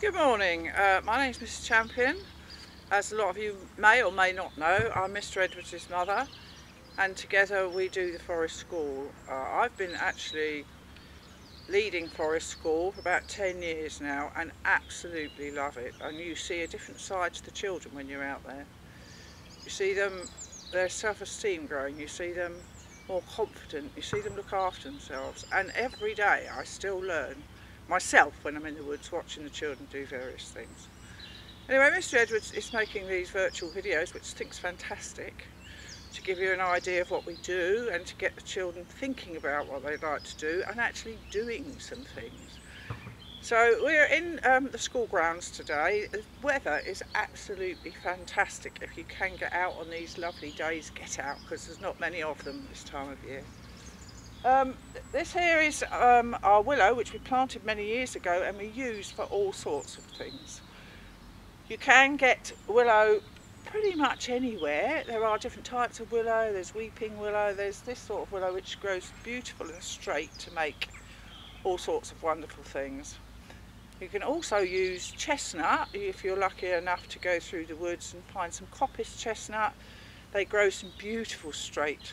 Good morning, my name is Mrs Champion. As a lot of you may or may not know, I'm Mr Edwards' mother, and together we do the Forest School. I've been actually leading Forest School for about 10 years now and absolutely love it. And you see a different side to the children when you're out there. You see them, their self-esteem growing, you see them more confident, you see them look after themselves, and every day I still learn myself when I'm in the woods watching the children do various things. Anyway, Mr Edwards is making these virtual videos, which I think is fantastic, to give you an idea of what we do and to get the children thinking about what they'd like to do and actually doing some things. So we're in the school grounds today. The weather is absolutely fantastic. If you can get out on these lovely days, get out, because there's not many of them this time of year. This here is our willow, which we planted many years ago and we use for all sorts of things. You can get willow pretty much anywhere. There are different types of willow. There's weeping willow, there's this sort of willow which grows beautiful and straight to make all sorts of wonderful things. You can also use chestnut if you're lucky enough to go through the woods and find some coppice chestnut. They grow some beautiful straight.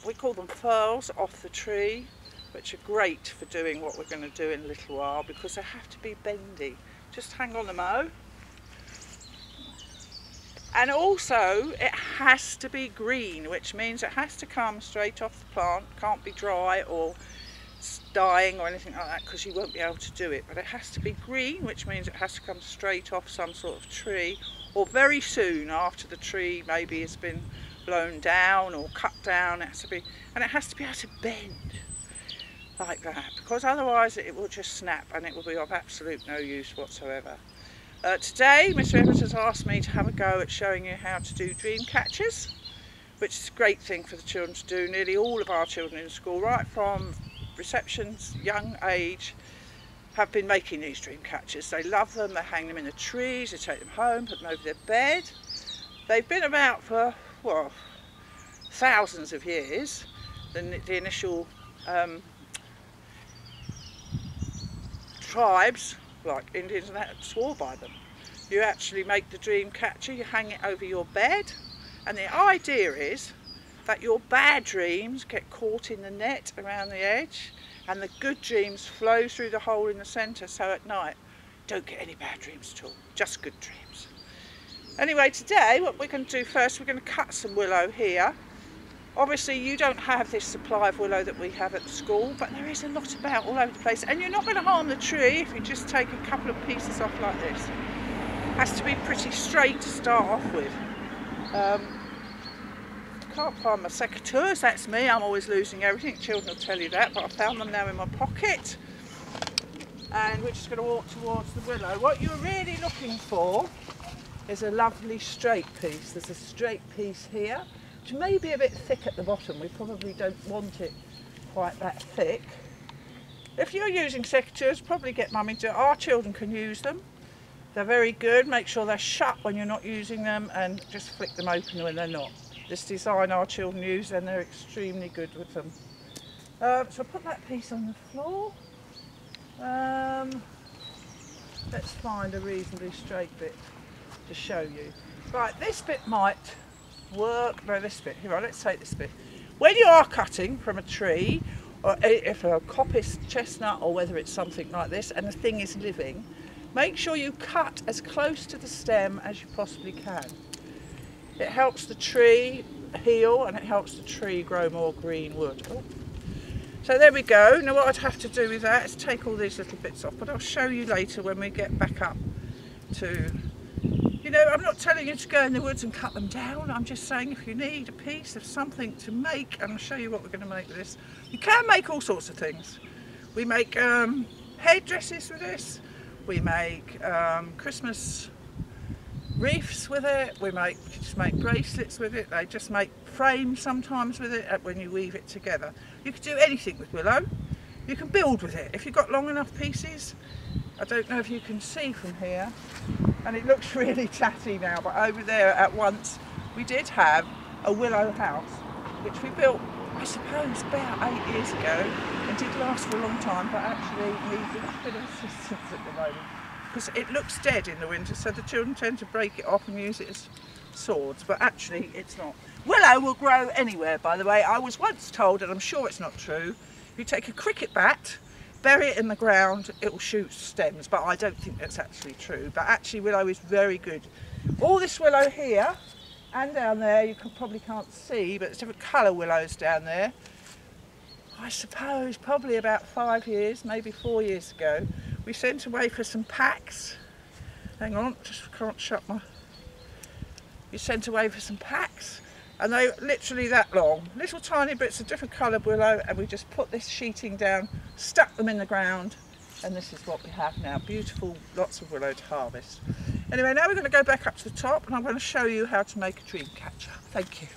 We call them furls off the tree, which are great for doing what we're going to do in a little while because they have to be bendy. Just hang on the mow. And also it has to be green, which means it has to come straight off the plant. Can't be dry or dying or anything like that because you won't be able to do it. But it has to be green, which means it has to come straight off some sort of tree, or very soon after the tree maybe has been blown down or cut down. It has to be, and it has to be able to bend like that, because otherwise it will just snap and it will be of absolute no use whatsoever. Today Mr Evans has asked me to have a go at showing you how to do dream catchers, which is a great thing for the children to do. Nearly all of our children in school, right from reception's young age, have been making these dream catchers. They love them, they hang them in the trees, they take them home, put them over their bed. They've been about for, well, thousands of years. The initial tribes, like Indians and that, swore by them. You actually make the dream catcher, you hang it over your bed, and the idea is that your bad dreams get caught in the net around the edge and the good dreams flow through the hole in the centre, so at night don't get any bad dreams at all, just good dreams. Anyway, today what we're going to do first, we're going to cut some willow here. Obviously you don't have this supply of willow that we have at the school, but there is a lot about all over the place, and you're not going to harm the tree if you just take a couple of pieces off like this. It has to be pretty straight to start off with. Can't find my secateurs, that's me, I'm always losing everything, children will tell you that, but I found them now in my pocket. And we're just going to walk towards the willow. What you're really looking for is a lovely straight piece. There's a straight piece here, which may be a bit thick at the bottom. We probably don't want it quite that thick. If you're using secateurs, probably get mummy to. Our children can use them. They're very good. Make sure they're shut when you're not using them and just flick them open when they're not. This design our children use and they're extremely good with them. So put that piece on the floor. Let's find a reasonably straight bit to show you. Right, this bit might work. No, this bit. Here, let's take this bit. When you are cutting from a tree, or if a coppice chestnut, or whether it's something like this, and the thing is living, make sure you cut as close to the stem as you possibly can. It helps the tree heal and it helps the tree grow more green wood. Oh. So there we go. Now what I'd have to do with that is take all these little bits off, but I'll show you later when we get back up to, you know, I'm not telling you to go in the woods and cut them down. I'm just saying if you need a piece of something to make, and I'll show you what we're going to make with this. You can make all sorts of things. We make headdresses with this. We make Christmas wreaths with it. We just make bracelets with it. They just make frames sometimes with it when you weave it together. You can do anything with willow. You can build with it if you've got long enough pieces. I don't know if you can see from here, and it looks really tatty now, but over there at once we did have a willow house which we built, I suppose, about 8 years ago in It did last for a long time, but actually needs a bit of assistance at the moment because it looks dead in the winter, so the children tend to break it off and use it as swords, but actually it's not. Willow will grow anywhere, by the way. I was once told, and I'm sure it's not true, if you take a cricket bat, bury it in the ground, it will shoot stems, but I don't think that's actually true. But actually willow is very good. All this willow here and down there, you probably can't see, but there's different colour willows down there. I suppose probably about 5 years, maybe 4 years ago, we sent away for some packs. Hang on, just can't shut my... We sent away for some packs, and they were literally that long, little tiny bits of different coloured willow, and we just put this sheeting down, stuck them in the ground, and this is what we have now. Beautiful, lots of willow to harvest. Anyway, now we're going to go back up to the top, and I'm going to show you how to make a dream catcher. Thank you.